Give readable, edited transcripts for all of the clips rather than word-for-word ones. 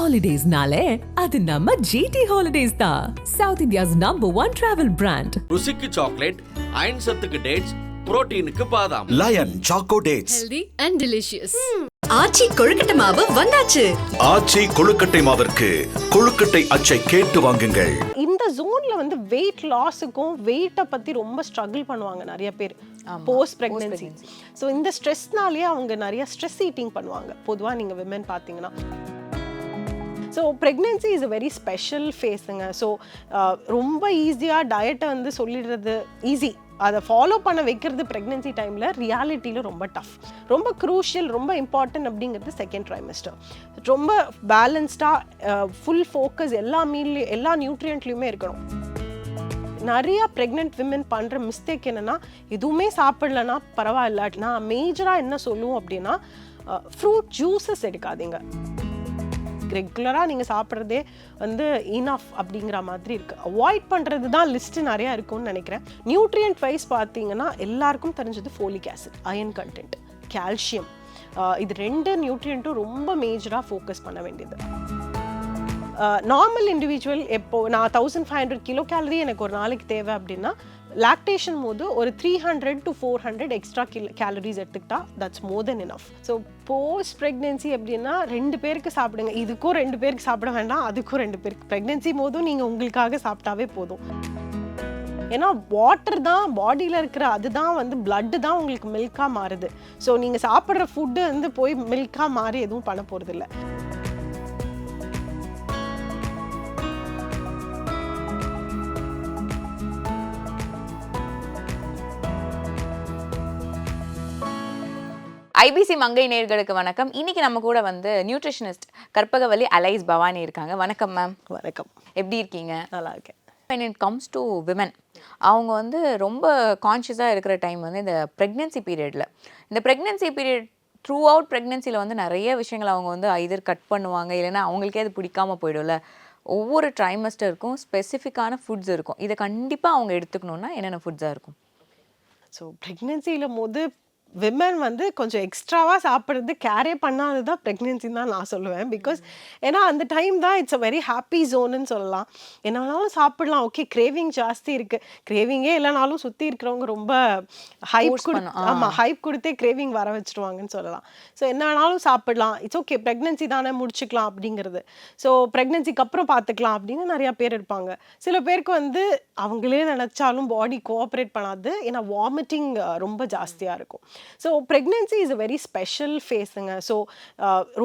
ஹாலிடேஸ்னாலே அது நம்ம GT ஹாலிடேஸ் தான். South India's #1 travel brand. ருசிக்கு சாக்லேட், அயன் சத்துக்கு டேட்ஸ், புரோட்டீனுக்கு பாதாம். Lion choco dates. Healthy and delicious. Aachi கொழுக்கட்டை மாவு வந்தாச்சு. ஆச்சி கொழுக்கட்டை மாவிற்கு கொழுக்கட்டை அச்சை கேட்டு வாங்குங்கள். இந்த ஜோன்ல வந்து வெயிட் லாஸுக்கும் வெயிட்டை பத்தி ரொம்ப ஸ்ட்ரகிள் பண்ணுவாங்க நிறைய பேர் போஸ்ட் பிரெக்னன்சி. ஸோ இந்த ஸ்ட்ரெஸ்னாலேயே அவங்க நிறைய ஸ்ட்ரெஸ் ஈட்டிங் பண்ணுவாங்க. பொதுவாக நீங்கள் விமன் பார்த்தீங்கன்னா so pregnancy is a very special ஃபேஸுங்க. ஸோ ரொம்ப ஈஸியாக டயட்டை வந்து சொல்லிடுறது ஈஸி, அதை ஃபாலோ பண்ண வைக்கிறது ப்ரெக்னென்சி டைமில் ரியாலிட்டியில் ரொம்ப டஃப், ரொம்ப க்ரூஷியல், ரொம்ப இம்பார்ட்டன்ட் அப்படிங்கிறது செகண்ட் ட்ரைமெஸ்டர். ரொம்ப பேலன்ஸ்டாக ஃபுல் ஃபோக்கஸ் எல்லா மீல்லையும் எல்லா நியூட்ரியன்ட்லேயுமே இருக்கணும். நிறைய ப்ரெக்னென்ட் விமன் பண்ணுற மிஸ்டேக் என்னென்னா, எதுவுமே சாப்பிடலன்னா பரவாயில்ல, நான் மேஜராக என்ன சொல்லுவோம் அப்படின்னா ஃப்ரூட் ஜூஸஸ் எடுக்காதீங்க. ரெகுலராக நீங்கள் சாப்பிட்றதே வந்து இனஃப் அப்படிங்கிற மாதிரி இருக்குது. அவாய்ட் பண்ணுறது தான் லிஸ்ட்டு நிறையா இருக்கும்னு நினைக்கிறேன். நியூட்ரியன்ட் வைஸ் பார்த்தீங்கன்னா எல்லாருக்கும் தெரிஞ்சது folic acid, iron content, calcium, இது ரெண்டு நியூட்ரியன்ட்டும் ரொம்ப மேஜராக ஃபோக்கஸ் பண்ண வேண்டியது. நார்மல் இண்டிவிஜுவல் எப்போது நான் 1500 கிலோ கேலரி எனக்கு ஒரு நாளைக்கு தேவை அப்படின்னா, லாக்டேஷன் போது ஒரு 300 to 400 எக்ஸ்ட்ரா கேலரிஸ் எடுத்துக்கிட்டா that's more then enough. So post pregnancy அப்படின்னா 2 பேருக்கு சாப்பிடுங்க. இதுக்கும் 2 பேருக்கு சாப்பிட வேண்டாம், அதுக்கும் 2 பேருக்கு. ப்ரெக்னென்சி போதும் நீங்கள் உங்களுக்காக சாப்பிட்டாவே போதும். ஏன்னா வாட்டர் தான் பாடியில் இருக்கிற, அதுதான் வந்து பிளட்டு தான் உங்களுக்கு மில்காக மாறுது. ஸோ நீங்கள் சாப்பிட்ற ஃபுட்டு வந்து போய் மில்காக மாறி எதுவும் பண்ண போகிறதில்ல. ஐபிசி மங்கை நேயர்களுக்கு வணக்கம். இன்னைக்கு நம்ம கூட வந்து நியூட்ரிஷனிஸ்ட் கற்பகவல்லி அலைஸ் பவானி இருக்காங்க. வணக்கம் மேம். வணக்கம். எப்படி இருக்கீங்க? நல்லா இருக்கேன். when it comes to women, அவங்க வந்து ரொம்ப கான்ஷியஸாக இருக்கிற டைம் வந்து இந்த ப்ரெக்னென்சி பீரியடில், இந்த ப்ரெக்னென்சி பீரியட் த்ரூ அவுட் ப்ரெக்னென்சியில் வந்து நிறைய விஷயங்கள் அவங்க வந்து ஐதர் கட் பண்ணுவாங்க, இல்லைன்னா அவங்களுக்கே அது பிடிக்காமல் போயிடும்ல. ஒவ்வொரு ட்ரைமஸ்டருக்கும் ஸ்பெசிஃபிக்கான ஃபுட்ஸ் இருக்கும். இதை கண்டிப்பாக அவங்க எடுத்துக்கணுன்னா என்னென்ன ஃபுட்ஸாக இருக்கும்? ஸோ ப்ரெக்னென்சியில் போது விமன் வந்து கொஞ்சம் எக்ஸ்ட்ராவாக சாப்பிட்றது கேரே பண்ணாது தான் ப்ரெக்னென்சின்னு தான் நான் சொல்லுவேன். பிகாஸ் ஏன்னா அந்த டைம் தான் இட்ஸ் அ வெரி ஹாப்பி ஜோனுன்னு சொல்லலாம். என்னாலும் சாப்பிடலாம், ஓகே கிரேவிங் ஜாஸ்தி இருக்குது, கிரேவிங்கே இல்லைனாலும் சுற்றி இருக்கிறவங்க ரொம்ப ஹைப் கொடுத்தே கிரேவிங் வர வச்சுருவாங்கன்னு சொல்லலாம். ஸோ என்னன்னாலும் சாப்பிடலாம், இட்ஸ் ஓகே ப்ரெக்னென்சி தானே முடிச்சுக்கலாம் அப்படிங்கிறது. ஸோ ப்ரெக்னென்சிக்கு அப்புறம் பார்த்துக்கலாம் அப்படின்னு நிறையா பேர் இருப்பாங்க. சில பேருக்கு வந்து அவங்களே நினச்சாலும் பாடி கோஆப்ரேட் பண்ணாது, ஏன்னா வாமிட்டிங் ரொம்ப ஜாஸ்தியாக இருக்கும். So pregnancy is a very special ஃபேஸுங்க. ஸோ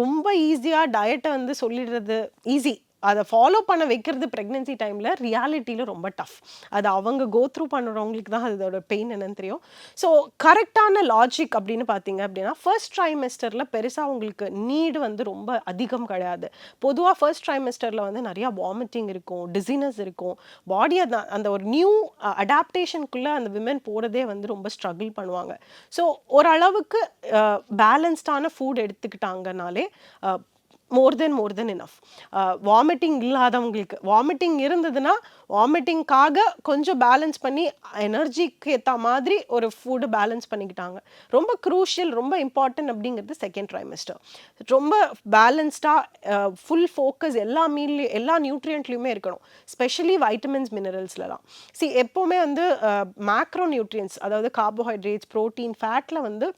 ரொம்ப ஈஸியாக டயட்டை வந்து சொல்லிடுறது ஈஸி, அதை ஃபாலோ பண்ண வைக்கிறது ப்ரெக்னென்சி டைமில் ரியாலிட்டியில் ரொம்ப டஃப். அது அவங்க கோ த்ரூ பண்ணுறவங்களுக்கு தான் அதோட பெயின் என்னன்னு தெரியும். ஸோ கரெக்டான லாஜிக் அப்படின்னு பார்த்தீங்க அப்படின்னா, ஃபர்ஸ்ட் ட்ரைமெஸ்டரில் பெருசாக உங்களுக்கு நீடு வந்து ரொம்ப அதிகம் கிடையாது. பொதுவாக ஃபர்ஸ்ட் ட்ரைமெஸ்டரில் வந்து நிறையா வாமிட்டிங் இருக்கும், டிசினஸ் இருக்கும், பாடி அந்த ஒரு நியூ அடாப்டேஷனுக்குள்ளே அந்த விமன் போகிறதே வந்து ரொம்ப ஸ்ட்ரகிள் பண்ணுவாங்க. ஸோ ஓரளவுக்கு பேலன்ஸ்டான ஃபுட் எடுத்துக்கிட்டாங்கனாலே மோர் தென் இனஃப். வாமிட்டிங் இல்லாதவங்களுக்கு, வாமிட்டிங் இருந்ததுன்னா வாமிட்டிங்காக கொஞ்சம் பேலன்ஸ் பண்ணி எனர்ஜிக்கு ஏற்ற மாதிரி ஒரு ஃபுட்டு பேலன்ஸ் பண்ணிக்கிட்டாங்க. ரொம்ப க்ரூஷியல், ரொம்ப இம்பார்ட்டன்ட் அப்படிங்கிறது செகண்ட் ட்ரைமெஸ்டர். ரொம்ப பேலன்ஸ்டாக ஃபுல் ஃபோக்கஸ் எல்லா மீல்லையும் எல்லா நியூட்ரியன்ட்லேயுமே இருக்கணும், ஸ்பெஷலி வைட்டமின்ஸ், மினரல்ஸ்லாம். எப்போவுமே வந்து மேக்ரோ நியூட்ரியன்ஸ், அதாவது கார்போஹைட்ரேட்ஸ், ப்ரோட்டீன், ஃபேட்டில் வந்து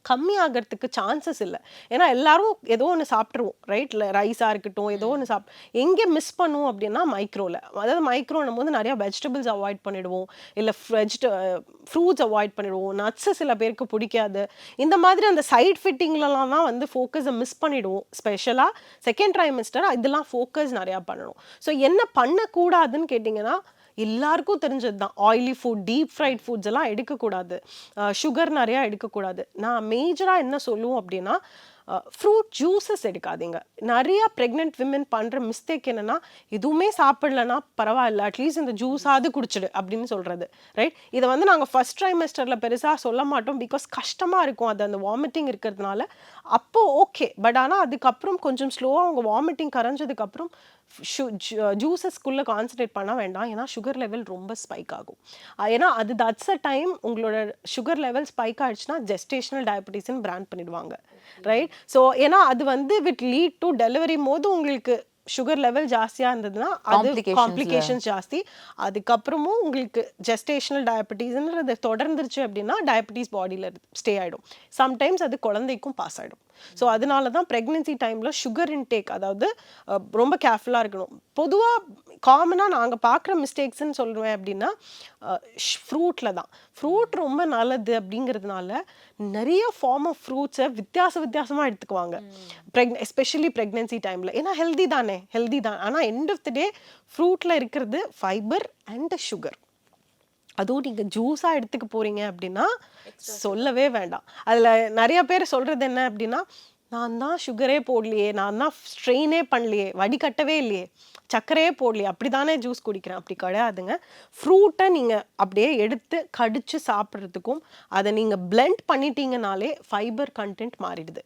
கம்மி ஆகிறதுக்கு சான்சஸ் இல்லை. ஏன்னா எல்லாரும் ஏதோ ஒன்று சாப்பிட்ருவோம், ரைட்? ரைஸாக இருக்கட்டும், ஏதோ ஒன்று எங்கே மிஸ் பண்ணுவோம் அப்படின்னா மைக்ரோவில். அதாவது மைக்ரோன்னும் போது நிறையா வெஜிடபிள்ஸ் அவாய்ட் பண்ணிடுவோம், இல்லை ஃப்ரூட்ஸ் அவாய்ட் பண்ணிடுவோம், நட்ஸு சில பேருக்கு பிடிக்காது. இந்த மாதிரி அந்த சைட் ஃபிட்டிங்லலாம் தான் வந்து ஃபோக்கஸை மிஸ் பண்ணிவிடுவோம். ஸ்பெஷலாக செகண்ட் ட்ரைமெஸ்டர் இதெல்லாம் ஃபோக்கஸ் நிறையா பண்ணணும். ஸோ என்ன பண்ணக்கூடாதுன்னு கேட்டிங்கன்னா, எல்லாருக்கும் தெரிஞ்சது தான், oily food, deep fried foods எல்லாம் எடுக்கக்கூடாது, சுகர் நிறையா எடுக்கக்கூடாது. நான் மேஜராக என்ன சொல்லுவோம் அப்படின்னா, ஃப்ரூட் ஜூஸஸ் எடுக்காதீங்க. நிறைய ப்ரெக்னென்ட் விமன் பண்ணுற மிஸ்டேக் என்னென்னா, எதுவுமே சாப்பிடலன்னா பரவாயில்ல, அட்லீஸ்ட் இந்த ஜூஸாவது குடிச்சிடு அப்படின்னு சொல்கிறது, ரைட்? இதை வந்து நாங்கள் ஃபர்ஸ்ட் ட்ரைமெஸ்டரில் பெருசாக சொல்ல மாட்டோம், பிகாஸ் கஷ்டமாக இருக்கும், அது அந்த வாமிட்டிங் இருக்கிறதுனால. அப்போது ஓகே, பட் ஆனால் அதுக்கப்புறம் கொஞ்சம் ஸ்லோவாக அவங்க வாமிட்டிங் கரைஞ்சதுக்கப்புறம் ஜூஸஸ்க்குள்ளே கான்சன்ட்ரேட் பண்ண வேண்டாம். ஏன்னா சுகர் லெவல் ரொம்ப ஸ்பைக் ஆகும். ஏன்னா அது தட்ஸ் அ டைம் உங்களோட சுகர் லெவல் ஸ்பைக் ஆகிடுச்சுன்னா ஜெஸ்டேஷனல் டயபெட்டிஸ்ன்னு பிராண்ட் பண்ணிடுவாங்க, ரைட்? ஸோ ஏன்னா அது வந்து விட் லீட் டு டெலிவரி போது உங்களுக்கு சுகர் லெவல் ஜாஸ்தியாக இருந்ததுன்னா அது காம்ப்ளிகேஷன்ஸ் ஜாஸ்தி. அதுக்கப்புறமும் உங்களுக்கு ஜெஸ்டேஷனல் டயபெட்டிஸ்ன்றது தொடர்ந்துருச்சு அப்படின்னா டயபெட்டிஸ் பாடியில் ஸ்டே ஆகிடும். சம்டைம்ஸ் அது குழந்தைக்கும் பாஸ் ஆகிடும். ஸோ அதனால தான் ப்ரெக்னென்சி டைமில் சுகர் இன்டேக் அதாவது ரொம்ப கேர்ஃபுல்லாக இருக்கணும். பொதுவாக காமனாக நாங்கள் பார்க்குற மிஸ்டேக்ஸ்ன்னு சொல்லுவேன் அப்படின்னா ஃப்ரூட்டில் தான். ஃப்ரூட் ரொம்ப நல்லது அப்படிங்கிறதுனால நிறைய ஃபார்ம் ஆஃப் ஃப்ரூட்ஸை வித்தியாசமாக எடுத்துக்குவாங்க எஸ்பெஷலி ப்ரெக்னென்சி டைமில். ஏன்னா ஹெல்தி தான். ஆனால் எண்ட் ஆஃப் த டே ஃப்ரூட்டில் இருக்கிறது ஃபைபர் அண்ட் சுகர். அதுவும் நீங்கள் ஜூஸாக எடுத்துக்க போகிறீங்க அப்படின்னா சொல்லவே வேண்டாம். அதில் நிறைய பேர் சொல்கிறது என்ன அப்படின்னா, நான் தான் சுகரே போடலையே, நான் தான் ஸ்ட்ரெயினே பண்ணலையே, வடிகட்டவே இல்லையே, சர்க்கரையே போடலையே, அப்படி தானே ஜூஸ் குடிக்கிறேன். அப்படி கிடையாதுங்க. ஃப்ரூட்டை நீங்கள் அப்படியே எடுத்து கடிச்சு சாப்பிட்றதுக்கும் அதை நீங்கள் பிளெண்ட் பண்ணிட்டீங்கனாலே ஃபைபர் கண்டென்ட் மாறிடுது.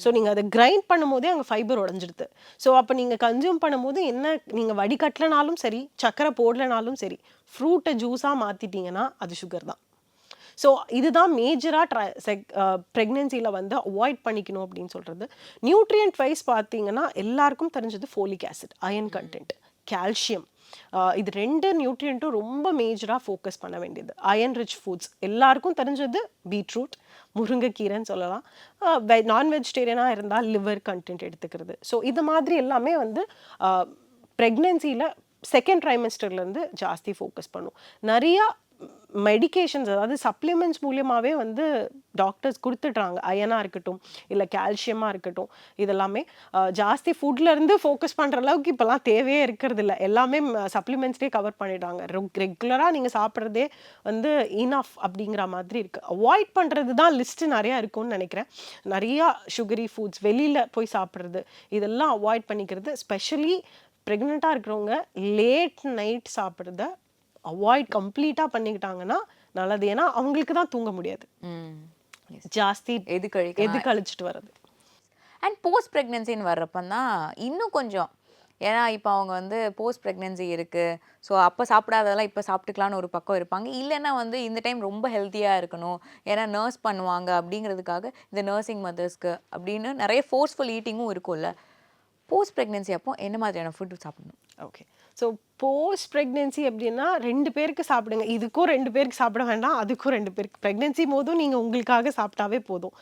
ஸோ நீங்கள் அதை கிரைண்ட் பண்ணும் போதே அங்கே ஃபைபர் உடஞ்சிடுது. ஸோ அப்போ நீங்கள் கன்சியூம் பண்ணும்போது என்ன, நீங்கள் வடிகட்டலனாலும் சரி சர்க்கரை போடலனாலும் சரி ஃப்ரூட்டை ஜூஸாக மாற்றிட்டீங்கன்னா அது சுகர் தான். ஸோ இதுதான் மேஜராக ப்ரெக்னென்சியில் வந்து அவாய்ட் பண்ணிக்கணும் அப்படின்னு சொல்கிறது. நியூட்ரியன்ட் வைஸ் பார்த்தீங்கன்னா எல்லாருக்கும் தெரிஞ்சது folic acid, iron content, calcium. இது 2 நியூட்ரியன்ட்டும் ரொம்ப மேஜராக ஃபோக்கஸ் பண்ண வேண்டியது. அயன் ரிச் ஃபுட்ஸ் எல்லாருக்கும் தெரிஞ்சது பீட்ரூட், முருங்கைக்கீரைன்னு சொல்லலாம். நான் வெஜிடேரியனாக இருந்தால் லிவர் கண்டென்ட் எடுத்துக்கிறது. ஸோ இது மாதிரி எல்லாமே வந்து ப்ரெக்னென்சியில் செகண்ட் ட்ரைமெஸ்டர்லேருந்து ஜாஸ்தி ஃபோக்கஸ் பண்ணும். நிறையா மெடிகேஷன்ஸ் அதாவது சப்ளிமெண்ட்ஸ் மூலியமாகவே வந்து டாக்டர்ஸ் கொடுத்துட்றாங்க. அயனாக இருக்கட்டும் இல்லை கால்சியமாக இருக்கட்டும், இதெல்லாமே ஜாஸ்தி ஃபுட்லேருந்து ஃபோக்கஸ் பண்ணுற அளவுக்கு இப்போலாம் தேவையே இருக்கிறது இல்லை. எல்லாமே சப்ளிமெண்ட்ஸ்லேயே கவர் பண்ணிடுறாங்க. ரெகுலராக நீங்கள் சாப்பிட்றதே வந்து இனஃப் அப்படிங்கிற மாதிரி இருக்குது. அவாய்ட் பண்ணுறது தான் லிஸ்ட்டு நிறையா இருக்கும்னு நினைக்கிறேன். நிறையா சுகரி ஃபுட்ஸ் வெளியில் போய் சாப்பிட்றது இதெல்லாம் அவாய்ட் பண்ணிக்கிறது. ஸ்பெஷலி ப்ரெக்னெண்ட்டாக இருக்கிறவங்க லேட் நைட் சாப்பிட்றத அவாய்ட் கம்ப்ளீட்டாக பண்ணிக்கிட்டாங்கன்னா நல்லது. ஏன்னா அவங்களுக்கு தான் தூங்க முடியாது, ஜாஸ்தி எது கழிச்சிட்டு வர்றது. அண்ட் போஸ்ட் ப்ரெக்னென்சின்னு வர்றப்பந்தான் இன்னும் கொஞ்சம், ஏன்னா இப்போ அவங்க வந்து போஸ்ட் ப்ரெக்னென்சி இருக்குது, ஸோ அப்போ சாப்பிடாததெல்லாம் இப்போ சாப்பிட்டுக்கலான்னு ஒரு பக்கம் இருப்பாங்க. இல்லைன்னா வந்து இந்த டைம் ரொம்ப ஹெல்த்தியாக இருக்கணும், ஏன்னா நர்ஸ் பண்ணுவாங்க அப்படிங்கிறதுக்காக இந்த நர்சிங் மதர்ஸ்க்கு அப்படின்னு நிறைய ஃபோர்ஸ்ஃபுல் ஈட்டிங்கும் இருக்கும்ல. போஸ்ட் ப்ரெக்னென்சி அப்போ என்ன மாதிரியான ஃபுட்டு சாப்பிடணும்? ஓகே, ஸோ போஸ்ட் ப்ரெக்னென்சி அப்படின்னா 2 பேருக்கு சாப்பிடுங்க. இதுக்கும் 2 பேருக்கு சாப்பிட வேண்டாம், அதுக்கும் 2 பேருக்கு. ப்ரெக்னென்சி போதும் நீங்கள் உங்களுக்காக சாப்பிட்டாவே போதும்.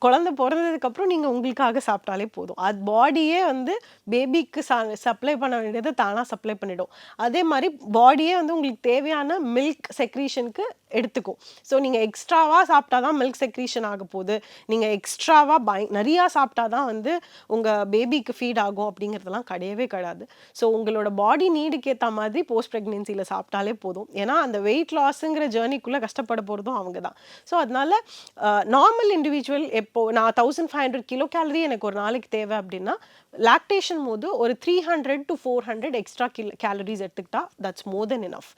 குழந்தை பிறந்ததுக்கப்புறம் நீங்கள் உங்களுக்காக சாப்பிட்டாலே போதும். அது பாடியே வந்து பேபிக்கு சப்ளை பண்ண வேண்டியதை தானாக சப்ளை பண்ணிடும். அதே மாதிரி பாடியே வந்து உங்களுக்கு தேவையான மில்க் செக்ரீஷனுக்கு எடுத்துக்கும். ஸோ நீங்கள் எக்ஸ்ட்ராவாக சாப்பிட்டா தான் மில்க் செக்ரீஷன் ஆக போகுது, நீங்கள் எக்ஸ்ட்ராவாக நிறையா சாப்பிட்டா தான் வந்து உங்கள் பேபிக்கு ஃபீட் ஆகும் அப்படிங்கிறதெல்லாம் கிடையவே கிடையாது. ஸோ உங்களோட பாடி நீடுக்கு ஏற்ற மாதிரி போஸ்ட் ப்ரெக்னென்சியில் சாப்பிட்டாலே போதும். ஏன்னா அந்த வெயிட் லாஸுங்கிற ஜேர்னிக்குள்ளே கஷ்டப்பட போகிறதும் அவங்க தான். ஸோ அதனால நார்மல் இண்டிவிஜுவல் எப்போ நான் 1500 கிலோ கேலரி எனக்கு ஒரு நாளைக்கு தேவை அப்படின்னா லாக்டேஷன் போது ஒரு 300 to 400 எக்ஸ்ட்ரா கேலரிஸ் எடுத்துக்கிட்டா தட்ஸ் மோர் தென் இனஃப்.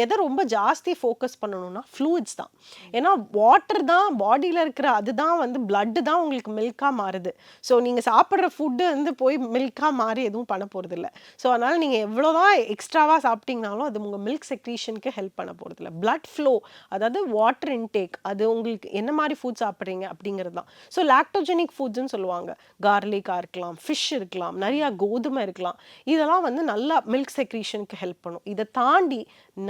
எதை ரொம்ப ஜாஸ்தி ஃபோக்கஸ் பண்ணணும்னா ஃப்ளூயிட்ஸ் தான். ஏன்னா வாட்டர் தான் பாடியில் இருக்கிற, அதுதான் வந்து பிளட்டு தான் உங்களுக்கு மில்காக மாறுது. ஸோ நீங்கள் சாப்பிட்ற ஃபுட்டு வந்து போய் மில்காக மாறி எதுவும் பண்ண போகிறது இல்லை. ஸோ அதனால் நீங்கள் எவ்வளோதான் எக்ஸ்ட்ராவாக சாப்பிட்டீங்கனாலும் அது உங்கள் மில்க் செக்ரீஷனுக்கு ஹெல்ப் பண்ண போகிறது இல்லை. பிளட் ஃப்ளோ அதாவது வாட்டர் இன்டேக், அது உங்களுக்கு என்ன மாதிரி ஃபுட் சாப்பிட்றீங்க அப்படிங்கிறது தான். ஸோ லாக்டோஜெனிக் ஃபுட்ஸ்ன்னு சொல்லுவாங்க. கார்லிக்காக இருக்கலாம், ஃபிஷ் இருக்கலாம், நிறையா கோதுமை இருக்கலாம். இதெல்லாம் வந்து நல்லா மில்க் செக்ரீஷனுக்கு ஹெல்ப் பண்ணும். இதை தாண்டி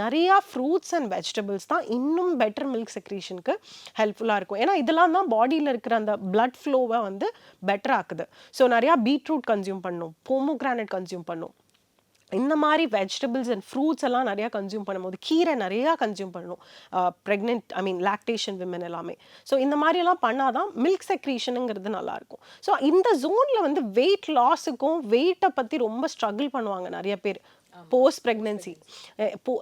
நிறையா ஃப்ரூட்ஸ் அண்ட் வெஜிடபிள்ஸ் தான் இன்னும் பெட்டர் மில்க் செக்ரீஷனுக்கு ஹெல்ப்ஃபுல்லாக இருக்கும். ஏன்னா இதெல்லாம் தான் பாடியில் இருக்கிற அந்த பிளட் ஃப்ளோவை வந்து பெட்டர் ஆக்குது. ஸோ நிறையா பீட்ரூட் கன்சியூம் பண்ணும், போமோகிரானட் கன்சியூம் பண்ணும். இந்த மாதிரி வெஜிடபிள்ஸ் அண்ட் ஃப்ரூட்ஸ் எல்லாம் நிறையா கன்சியூம் பண்ணும்போது, கீரை நிறையா கன்சியூம் பண்ணணும் ப்ரெக்னென்ட் லாக்டேஷன் விமன் எல்லாமே. ஸோ இந்த மாதிரியெல்லாம் பண்ணாதான் மில்க் செக்ரீஷனுங்கிறது நல்லாயிருக்கும். ஸோ இந்த ஜோனில் வந்து வெயிட் லாஸுக்கும் வெயிட்டை பற்றி ரொம்ப ஸ்ட்ரகிள் பண்ணுவாங்க நிறைய பேர் போஸ்ட் ப்ரெக்னென்சி.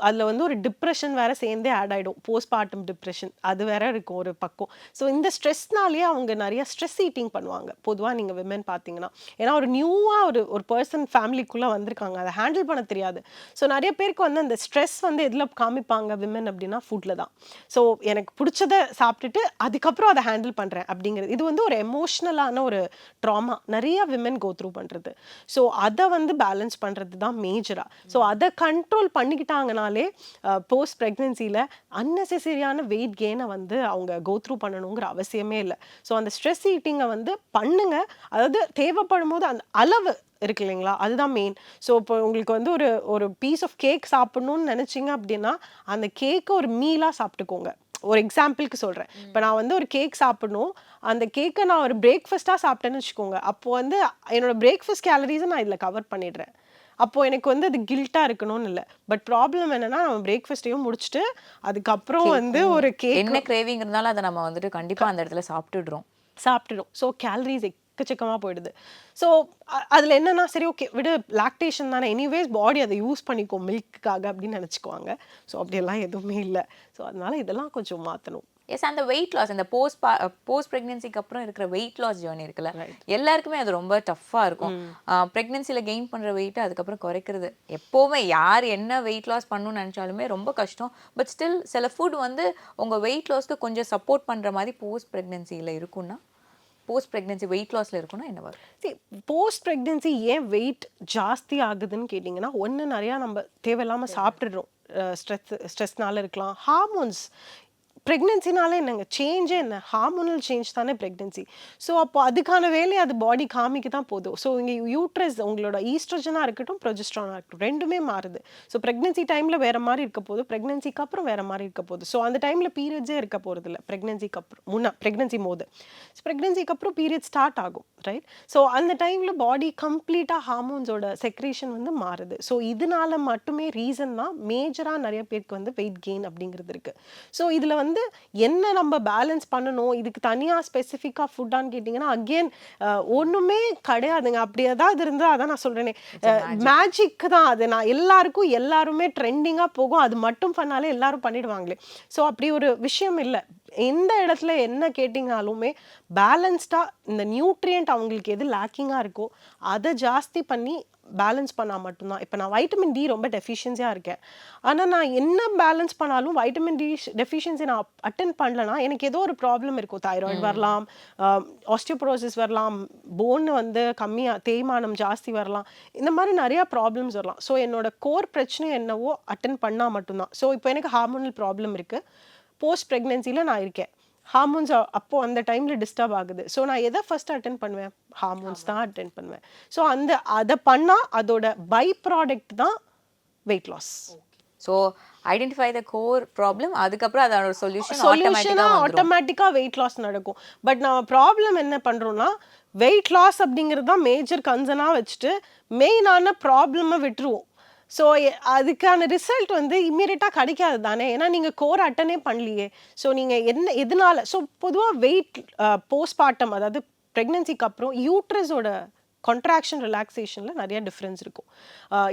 அதில் வந்து ஒரு டிப்ரெஷன் வேறு சேர்ந்தே ஆட் ஆகிடும், போஸ்ட்மார்ட்டம் டிப்ரெஷன் அது வேற இருக்கும் ஒரு பக்கம். ஸோ இந்த ஸ்ட்ரெஸ்னாலேயே அவங்க நிறைய ஸ்ட்ரெஸ் ஈட்டிங் பண்ணுவாங்க பொதுவாக நீங்கள் விமன் பார்த்தீங்கன்னா. ஏன்னா ஒரு நியூவாக ஒரு பர்சன் ஃபேமிலிக்குள்ளே வந்திருக்காங்க, அதை ஹேண்டில் பண்ண தெரியாது. ஸோ நிறைய பேருக்கு வந்து அந்த ஸ்ட்ரெஸ் வந்து எதில் காமிப்பாங்க விமன் அப்படின்னா ஃபுட்டில் தான். ஸோ எனக்கு பிடிச்சதை சாப்பிட்டுட்டு அதுக்கப்புறம் அதை ஹேண்டில் பண்ணுறேன் அப்படிங்கிறது, இது வந்து ஒரு எமோஷ்னலான ஒரு ட்ராமா நிறைய விமன் கோ த்ரூ பண்ணுறது. ஸோ அதை வந்து பேலன்ஸ் பண்ணுறது தான் மேஜராக. ஸோ அதை கண்ட்ரோல் பண்ணிக்கிட்டாங்கனாலே போஸ்ட் ப்ரெக்னென்சியில் அன்னெசரியான வெயிட் கெயினை வந்து அவங்க கோ த்ரூ பண்ணணுங்கிற அவசியமே இல்லை. ஸோ அந்த ஸ்ட்ரெஸ் ஈட்டிங்கை வந்து பண்ணுங்க, அதாவது தேவைப்படும் போது அந்த அளவு இருக்கு இல்லைங்களா, அதுதான் மெயின். ஸோ இப்போ உங்களுக்கு வந்து ஒரு ஒரு பீஸ் ஆஃப் கேக் சாப்பிடணும்னு நினச்சிங்க அப்படின்னா அந்த கேக்கை ஒரு மீலாக சாப்பிட்டுக்கோங்க. ஒரு எக்ஸாம்பிளுக்கு சொல்கிறேன், இப்போ நான் வந்து ஒரு கேக் சாப்பிடணும், அந்த கேக்கை நான் ஒரு பிரேக்ஃபாஸ்ட்டாக சாப்பிட்டேன்னு வச்சுக்கோங்க, அப்போது வந்து என்னோட பிரேக்ஃபாஸ்ட் கேலரிஸை நான் இதில் கவர் பண்ணிடுறேன். அப்போது எனக்கு வந்து அது கில்ட்டாக இருக்கணும்னு இல்லை. பட் ப்ராப்ளம் என்னென்னா நம்ம பிரேக்ஃபாஸ்ட்டையும் முடிச்சுட்டு அதுக்கப்புறம் வந்து ஒரு கேக் என்ன கிரேவிங் இருந்தாலும் அதை நம்ம வந்துட்டு கண்டிப்பாக அந்த இடத்துல சாப்பிட்டுடுறோம். ஸோ கேலரிஸ் எக்கச்சக்கமாக போயிடுது. ஸோ அதில் என்னன்னா சரி ஓகே விடு, லாக்டேஷன் தானே, எனிவேஸ் பாடி அதை யூஸ் பண்ணிக்கும் மில்க்குக்காக அப்படின்னு நினச்சிக்குவாங்க. ஸோ அப்படியெல்லாம் எதுவுமே இல்லை. ஸோ அதனால இதெல்லாம் கொஞ்சம் மாற்றணும். எஸ், அந்த வெயிட் லாஸ், அந்த போஸ்ட் ப்ரெக்னென்சிக்கு அப்புறம் இருக்கிற வெயிட் லாஸ் ஜேர்னி இருக்குல்ல, எல்லாருக்குமே அது ரொம்ப டஃப்பாக இருக்கும். ப்ரெக்னென்சியில் கெயின் பண்ணுற வெயிட் அதுக்கப்புறம் குறைக்கிறது எப்போவுமே யார் என்ன வெயிட் லாஸ் பண்ணணும்னு நினச்சாலுமே ரொம்ப கஷ்டம். பட் ஸ்டில் சில ஃபுட் வந்து உங்கள் வெயிட் லாஸ்க்கு கொஞ்சம் சப்போர்ட் பண்ணுற மாதிரி போஸ்ட் ப்ரெக்னென்சியில் இருக்குன்னா, போஸ்ட் ப்ரெக்னென்சி வெயிட் லாஸில் இருக்குன்னா என்ன வரும்? போஸ்ட் ப்ரெக்னென்சி ஏன் வெயிட் ஜாஸ்தி ஆகுதுன்னு கேட்டிங்கன்னா, ஒன்று நிறையா நம்ம தேவையில்லாமல் சாப்பிட்டுடுறோம். ஸ்ட்ரெஸ்னால இருக்கலாம், ஹார்மோன்ஸ். ப்ரெக்னென்சினால என்னங்க சேஞ்சே என்ன, ஹார்மோனல் சேஞ்ச் தானே ப்ரெக்னென்சி. ஸோ அப்போ அதுக்கான வேலையை அது பாடி காமிக்க தான் போதும். ஸோ இங்கே யூட்ரஸ் உங்களோட ஈஸ்ட்ரோஜனாக இருக்கட்டும் ப்ரொஜெஸ்ட்ரானாக இருக்கட்டும் ரெண்டுமே மாறுது. ஸோ ப்ரெக்னென்சி டைமில் வேறு மாதிரி இருக்க போகுது, ப்ரெக்னென்சிக்கு அப்புறம் வேறு மாதிரி இருக்க போகுது. ஸோ அந்த டைமில் பீரியட்ஸே இருக்க போகிறது இல்லை. ப்ரெக்னென்சிக்கு அப்புறம் ப்ரெக்னென்சி போது ப்ரெக்னென்சிக்கு அப்புறம் பீரியட் ஸ்டார்ட் ஆகும், ரைட்? ஸோ அந்த டைமில் பாடி கம்ப்ளீட்டாக ஹார்மோன்ஸோட செக்ரேஷன் வந்து மாறுது. ஸோ இதனால மட்டுமே ரீசன் தான் மேஜராக நிறைய பேருக்கு வந்து வெயிட் கெயின் அப்படிங்கிறது இருக்குது. ஸோ இதில் வந்து என்ன நம்ம பேலன்ஸ் பண்ணணும், இதுக்கு தனியாக ஸ்பெசிஃபிக்காக ஃபுட்டான்னு கேட்டிங்கன்னா அகெயின் ஒன்றுமே கிடையாதுங்க. அப்படி ஏதாவது இருந்தால் அதான் நான் சொல்கிறேனே, மேஜிக் தான் அது. நான் எல்லாருமே ட்ரெண்டிங்காக போகும், அது மட்டும் பண்ணாலே எல்லாரும் பண்ணிடுவாங்களே. ஸோ அப்படி ஒரு விஷயம் இல்லை. எந்த இடத்துல என்ன கேட்டிங்கனாலுமே பேலன்ஸ்டாக இந்த நியூட்ரியன்ட் அவங்களுக்கு எது லேக்கிங்காக இருக்கோ அதை ஜாஸ்தி பண்ணி பேலன்ஸ் பண்ணால் மட்டும்தான். இப்போ நான் வைட்டமின் டி ரொம்ப டெஃபிஷியன்சியாக இருக்கேன், ஆனால் நான் என்ன பேலன்ஸ் பண்ணாலும் வைட்டமின் டி டெஃபிஷியன்சி நான் அட்டென்ட் பண்ணலன்னா எனக்கு ஏதோ ஒரு ப்ராப்ளம் இருக்கும். தைராய்டு வரலாம், ஆஸ்டியோபோரோசிஸ் வரலாம், போன் வந்து கம்மியாக தேய்மானம் ஜாஸ்தி வரலாம், இந்த மாதிரி நிறையா ப்ராப்ளம்ஸ் வரலாம். ஸோ என்னோட கோர் பிரச்சனை என்னவோ அட்டென்ட் பண்ணால் மட்டும்தான். ஸோ இப்போ எனக்கு ஹார்மோனல் ப்ராப்ளம் இருக்குது, போஸ்ட் ப்ரெக்னென்சியில் நான் இருக்கேன், ஹார்மோன்ஸ் அப்போது அந்த டைமில் டிஸ்டர்ப் ஆகுது. ஸோ நான் எதை ஃபஸ்ட்டு அட்டென்ட் பண்ணுவேன், ஹார்மோன்ஸ் தான் அட்டென்ட் பண்ணுவேன். ஸோ அதை பண்ணால் அதோட பை ப்ராடக்ட் தான் weight loss. So identify the core problem, அதுக்கப்புறம் அதோட சொல்யூஷன் ஆட்டோமேட்டிக்காக வெயிட் லாஸ் நடக்கும். பட் நம்ம ப்ராப்ளம் என்ன பண்ணுறோம்னா, வெயிட் லாஸ் அப்படிங்கிறது தான் மேஜர் கன்சர்னாக வச்சுட்டு மெயினான ப்ராப்ளமை விட்டுருவோம். ஸோ அதுக்கான ரிசல்ட் வந்து இம்மீடியட்டாக கிடைக்காது தானே, ஏன்னா நீங்கள் கோர் அட்டனே பண்ணலையே. ஸோ நீங்கள் எதனால, ஸோ பொதுவாக வெயிட் போஸ்ட்மார்ட்டம் அதாவது ப்ரெக்னென்சிக்கு அப்புறம் யூட்ரஸோட கான்ட்ராக்ஷன் ரிலாக்ஸேஷனில் நிறைய டிஃப்ரென்ஸ் இருக்கும்.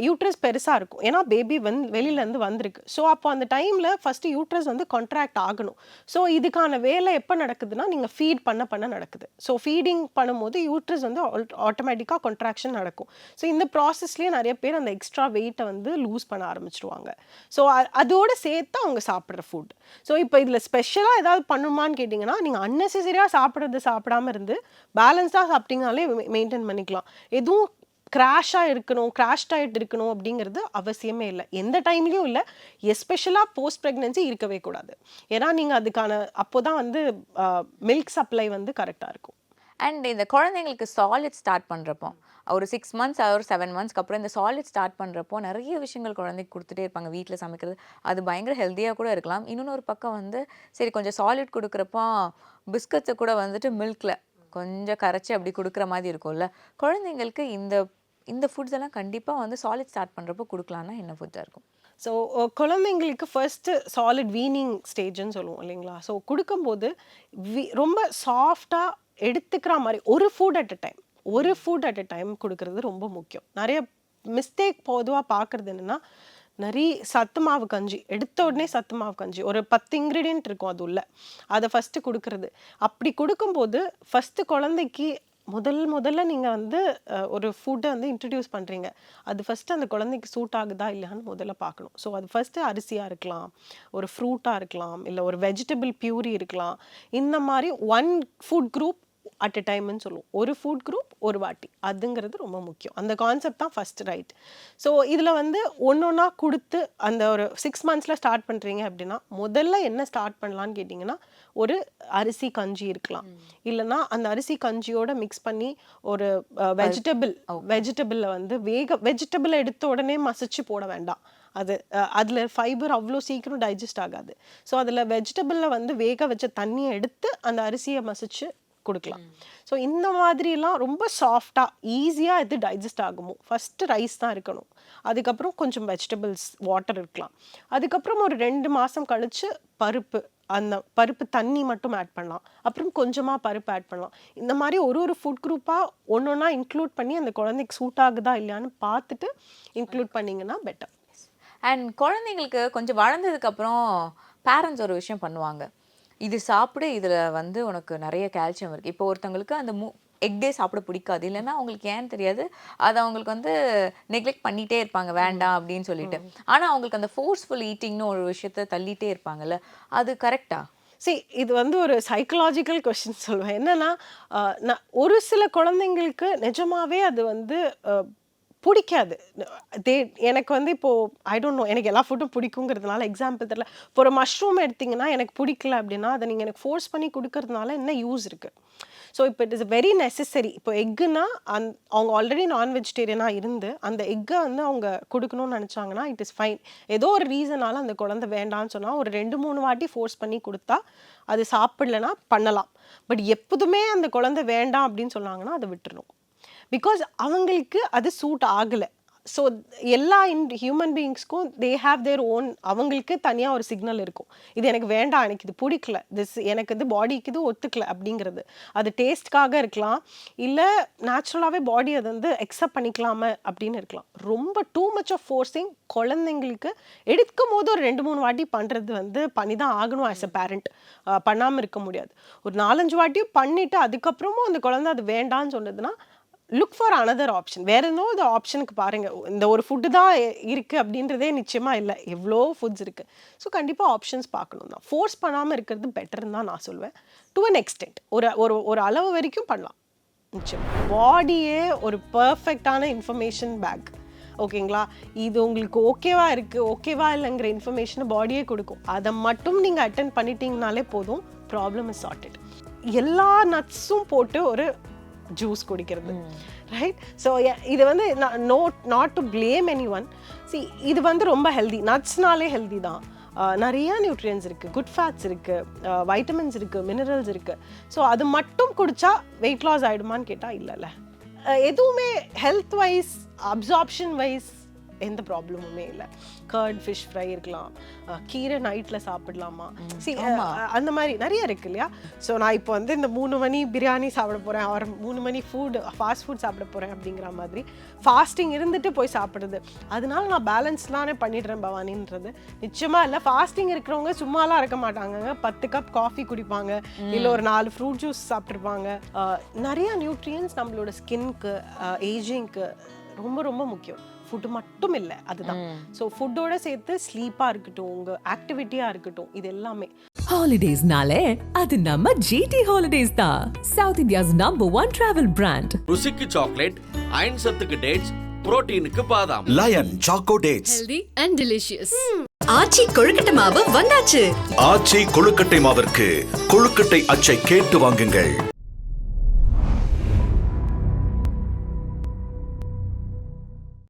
யூட்ரஸ் பெருசாக இருக்கும், ஏன்னா பேபி வெளியிலேருந்து வந்திருக்கு. ஸோ அப்போ அந்த டைமில் ஃபஸ்ட்டு யூட்ரஸ் வந்து கான்ட்ராக்ட் ஆகணும். ஸோ இதுக்கான வேலை எப்போ நடக்குதுன்னா நீங்கள் ஃபீட் பண்ண நடக்குது. ஸோ ஃபீடிங் பண்ணும்போது யூட்ரஸ் வந்து ஆட்டோமேட்டிக்காக கான்ட்ராக்ஷன் நடக்கும். ஸோ இந்த ப்ராசஸ்லேயே நிறைய பேர் அந்த எக்ஸ்ட்ரா வெயிட்டை வந்து லூஸ் பண்ண ஆரம்பிச்சிருவாங்க. ஸோ அதோடு சேர்த்து அவங்க சாப்பிட்ற ஃபுட். ஸோ இப்போ இதில் ஸ்பெஷலாக ஏதாவது பண்ணுமான்னு கேட்டிங்கன்னா, நீங்கள் அன்னெசரியாக சாப்பிடாம இருந்து பேலன்ஸாக சாப்பிட்டீங்கனாலே மெயின்டைன் பண்ணிக்கலாம். எதுவும் கிராஷ் டயட் இருக்கணும் அப்படிங்கிறது அவசியமே இல்லை, எந்த டைம்லையும் இல்லை. எஸ்பெஷலாக போஸ்ட் ப்ரெக்னென்சி இருக்கவே கூடாது, ஏன்னா நீங்கள் அதுக்கான அப்போ தான் வந்து மில்க் சப்ளை வந்து கரெக்டாக இருக்கும். அண்ட் இந்த குழந்தைங்களுக்கு சாலிட் ஸ்டார்ட் பண்ணுறப்போ ஒரு 6 months ஒரு 7 monthsக்கு அப்புறம் இந்த சாலிட் ஸ்டார்ட் பண்ணுறப்போ நிறைய விஷயங்கள் குழந்தைக்கு கொடுத்துட்டே இருப்பாங்க. வீட்டில் சமைக்கிறது அது பயங்கர ஹெல்த்தியாக கூட இருக்கலாம். இன்னொன்று பக்கம் வந்து சரி கொஞ்சம் சாலிட் கொடுக்குறப்போ பிஸ்கட்ஸை கூட வந்துட்டு மில்கில் கொஞ்சம் கரைச்சி அப்படி கொடுக்குற மாதிரி இருக்கும்ல. குழந்தைங்களுக்கு இந்த ஃபுட்ஸ் எல்லாம் கண்டிப்பாக வந்து சாலிட் ஸ்டார்ட் பண்ணுறப்போ கொடுக்கலான்னா என்ன ஃபுட்ஸாக இருக்கும்? ஸோ குழந்தைங்களுக்கு ஃபர்ஸ்ட்டு சாலிட் வீனிங் ஸ்டேஜ்னு சொல்லுவோம் இல்லைங்களா. ஸோ கொடுக்கும்போது ரொம்ப சாஃப்டாக எடுத்துக்கிற மாதிரி ஒரு ஃபுட் அட் அ டைம் கொடுக்கறது ரொம்ப முக்கியம். நிறைய மிஸ்டேக் பொதுவாக பார்க்குறது என்னென்னா, நிறைய சத்து மாவு கஞ்சி எடுத்த உடனே சத்து மாவு கஞ்சி ஒரு 10 இன்க்ரீடியன்ட் இருக்கும் அது உள்ள, அதை ஃபஸ்ட்டு கொடுக்கறது. அப்படி கொடுக்கும்போது ஃபஸ்ட்டு குழந்தைக்கு முதல்ல நீங்கள் வந்து ஒரு ஃபுட்டை வந்து இன்ட்ரடியூஸ் பண்ணுறீங்க, அது ஃபஸ்ட்டு அந்த குழந்தைக்கு சூட் ஆகுதா இல்லையான்னு முதல்ல பார்க்கணும். ஸோ அது ஃபஸ்ட்டு அரிசியாக இருக்கலாம், ஒரு ஃப்ரூட்டாக இருக்கலாம், இல்லை ஒரு வெஜிடபிள் பியூரி இருக்கலாம். இந்த மாதிரி one food group at a டைம்னு சொல்லுவோம். ஒரு ஃபுட் குரூப் ஒரு வாட்டி, அதுங்கிறது ரொம்ப முக்கியம். அந்த கான்செப்ட் தான் ஃபர்ஸ்ட் ரைட். ஸோ இதில் வந்து ஒன்றா கொடுத்து அந்த ஒரு 6 months ஸ்டார்ட் பண்ணுறீங்க அப்படின்னா முதல்ல என்ன ஸ்டார்ட் பண்ணலான்னு கேட்டிங்கன்னா, ஒரு அரிசி கஞ்சி இருக்கலாம், இல்லைன்னா அந்த அரிசி கஞ்சியோட மிக்ஸ் பண்ணி ஒரு வெஜிடபிளில் வந்து வெஜிடபிள் எடுத்த உடனே மசிச்சு போட வேண்டாம். அதில் ஃபைபர் அவ்வளோ சீக்கிரம் டைஜஸ்ட் ஆகாது. ஸோ அதில் வெஜிடபிளில் வந்து வேக வச்ச தண்ணியை எடுத்து அந்த அரிசியை மசிச்சு கொடுக்கலாம். ஸோ இந்த மாதிரிலாம் ரொம்ப சாஃப்டாக ஈஸியாக எது டைஜஸ்ட் ஆகுமோ ஃபஸ்ட்டு ரைஸ் தான் இருக்கணும். அதுக்கப்புறம் கொஞ்சம் வெஜிடபிள்ஸ் வாட்டர் இருக்கலாம். அதுக்கப்புறம் ஒரு 2 மாதம் கழித்து அந்த பருப்பு தண்ணி மட்டும் ஆட் பண்ணலாம். அப்புறம் கொஞ்சமாக பருப்பு ஆட் பண்ணலாம். இந்த மாதிரி ஒரு ஃபுட் குரூப்பாக ஒன்றா இன்க்ளூட் பண்ணி அந்த குழந்தைக்கு சூட் ஆகுதா இல்லையான்னு பார்த்துட்டு இன்க்ளூட் பண்ணிங்கன்னா பெட்டர். அண்ட் குழந்தைங்களுக்கு கொஞ்சம் வளர்ந்ததுக்கப்புறம் பேரண்ட்ஸ் ஒரு விஷயம் பண்ணுவாங்க, இது சாப்பிடு, இதில் வந்து உனக்கு நிறைய கால்சியம் இருக்குது. இப்போ ஒருத்தவங்களுக்கு அந்த எக்கே சாப்பிட பிடிக்காது, இல்லைன்னா அவங்களுக்கு ஏன்னு தெரியாது, அதை அவங்களுக்கு வந்து நெக்லெக்ட் பண்ணிகிட்டே இருப்பாங்க வேண்டாம் அப்படின்னு சொல்லிட்டு. ஆனால் அவங்களுக்கு அந்த ஃபோர்ஸ்ஃபுல் ஈட்டிங்னு ஒரு விஷயத்த தள்ளிகிட்டே இருப்பாங்கல்ல, அது கரெக்டா? இது வந்து ஒரு சைக்கலாஜிக்கல் கொஸ்டின் சொல்லுவேன். என்னன்னா ஒரு சில குழந்தைங்களுக்கு நிஜமாவே அது வந்து பிடிக்காது. எனக்கு வந்து இப்போது ஐ டோன்ட் நோ, எனக்கு எல்லா ஃபுட்டும் பிடிக்குங்கிறதுனால எக்ஸாம்பிள் தெரியல. இப்போ ஒரு மஷ்ரூம் எடுத்திங்கன்னா எனக்கு பிடிக்கல அப்படின்னா அதை நீங்கள் எனக்கு ஃபோர்ஸ் பண்ணி கொடுக்கறதுனால என்ன யூஸ் இருக்குது? ஸோ இப்போ இட் இஸ் வெரி நெசசரி. இப்போ எக்குன்னா அவங்க ஆல்ரெடி நான் வெஜிடேரியனாக இருந்து அந்த எக்கை வந்து அவங்க கொடுக்கணும்னு நினச்சாங்கன்னா இட் இஸ் ஃபைன். ஏதோ ஒரு ரீசனால் அந்த குழந்தை வேண்டான்னு சொன்னால் ஒரு 2-3 வாட்டி ஃபோர்ஸ் பண்ணி கொடுத்தா அது சாப்பிடலன்னா பண்ணலாம். பட் எப்போதுமே அந்த குழந்தை வேண்டாம் அப்படின்னு சொன்னாங்கன்னா அதை விட்டுறணும். பிகாஸ் அவங்களுக்கு அது சூட் ஆகலை. ஸோ எல்லா ஹியூமன் பீயிங்ஸ்க்கும் தே ஹாவ் தேர் ஓன், அவங்களுக்கு தனியாக ஒரு சிக்னல் இருக்கும். இது எனக்கு வேண்டாம், எனக்கு இது பிடிக்கல, எனக்கு இது பாடிக்கு இது ஒத்துக்கல அப்படிங்கிறது. அது டேஸ்ட்காக இருக்கலாம், இல்லை நேச்சுரலாகவே பாடி அதை வந்து அக்செப்ட் பண்ணிக்கலாம அப்படின்னு இருக்கலாம். ரொம்ப டூ மச் ஆஃப் ஃபோர்ஸிங் குழந்தைங்களுக்கு எடுக்கும் போது ஒரு 2-3 வாட்டி பண்ணுறது வந்து பண்ணி தான் ஆகணும். ஆஸ் அ பேரண்ட் பண்ணாமல் இருக்க முடியாது. ஒரு 4-5 வாட்டியும் பண்ணிவிட்டு அதுக்கப்புறமும் அந்த குழந்தை அது வேண்டான்னு சொன்னதுன்னா லுக் ஃபார் அனதர் ஆப்ஷன். வேற ஏதோ இந்த ஆப்ஷனுக்கு பாருங்கள். இந்த ஒரு ஃபுட்டு தான் இருக்குது அப்படின்றதே நிச்சயமாக இல்லை, எவ்வளோ ஃபுட்ஸ் இருக்குது. ஸோ கண்டிப்பாக ஆப்ஷன்ஸ் பார்க்கணும் தான். ஃபோர்ஸ் பண்ணாமல் இருக்கிறது பெட்டர்னு தான் நான் சொல்வேன். டு அன் எக்ஸ்டென்ட் ஒரு அளவு வரைக்கும் பண்ணலாம். நிச்சயம் பாடியே ஒரு பர்ஃபெக்டான இன்ஃபர்மேஷன் பேக். ஓகேங்களா? இது உங்களுக்கு ஓகேவா இருக்குது ஓகேவா இல்லைங்கிற இன்ஃபர்மேஷனை பாடியே கொடுக்கும். அதை மட்டும் நீங்கள் அட்டென்ட் பண்ணிட்டீங்கனாலே போதும், ப்ராப்ளம் இஸ் சார்ட்டட். எல்லா நட்ஸும் போட்டு ஒரு ஜூஸ் குடிக்கிறது, ரைட்? ஸோ இது வந்து not to blame any one. இது வந்து ரொம்ப ஹெல்தி. நட்ஸ்னாலே ஹெல்தி தான். நிறைய நியூட்ரியன்ஸ் இருக்குது, குட் ஃபேட்ஸ் இருக்குது, வைட்டமின்ஸ் இருக்குது, மினரல்ஸ் இருக்குது. ஸோ அது மட்டும் குடித்தா வெயிட் லாஸ் ஆகிடுமான்னு கேட்டால் இல்லைல்ல. எதுவுமே ஹெல்த் வைஸ் அப்சார்ப்ஷன் வைஸ் எந்த ப்ராப்ளமுமே இல்லை. கர்ட் ஃபிஷ் ஃப்ரை இருக்கலாம், கீரை நைட்டில் சாப்பிடலாமா, அந்த மாதிரி நிறைய இருக்குது இல்லையா? ஸோ நான் இப்போ வந்து இந்த 3 மணி பிரியாணி சாப்பிட போகிறேன், ஒரு 3 மணி ஃபாஸ்ட் ஃபுட் சாப்பிட போகிறேன் அப்படிங்கிற மாதிரி ஃபாஸ்டிங் இருந்துட்டு போய் சாப்பிடுறது, அதனால நான் பேலன்ஸ்லானே பண்ணிடுறேன் பவானின்றது நிச்சயமாக இல்லை. ஃபாஸ்டிங் இருக்கிறவங்க சும்மாலாம் இருக்க மாட்டாங்க. 10 கப் காஃபி குடிப்பாங்க, இல்லை ஒரு 4 ஃப்ரூட் ஜூஸ் சாப்பிட்ருப்பாங்க. நிறைய நியூட்ரியன்ஸ் நம்மளோட ஸ்கின்க்கு ஏஜிங்க்கு ரொம்ப ரொம்ப முக்கியம். ஃபுட்டு மட்டும் இல்லை, அதுதான். ஸோ ஃபுட்டோட சேர்த்து ஸ்லீப்பாக இருக்கட்டும், உங்கள் ஆக்டிவிட்டியாக இருக்கட்டும், இது எல்லாமே. ஹாலிடேஸ்னாலே அது நம்ம ஜிடி ஹாலிடேஸ் தான். South India's number 1 travel brand. ருசிக்கு சாக்லேட், அயன் சத்துக்கு டேட்ஸ், புரோட்டீனுக்கு பாதாம். Lion choco dates. Healthy and delicious. Aachi கொழுக்கட்டை மாவு வந்தாச்சு. ஆச்சி கொழுக்கட்டை மாவிற்கு கொழுக்கட்டை அச்சை கேட்டு வாங்குங்கள்.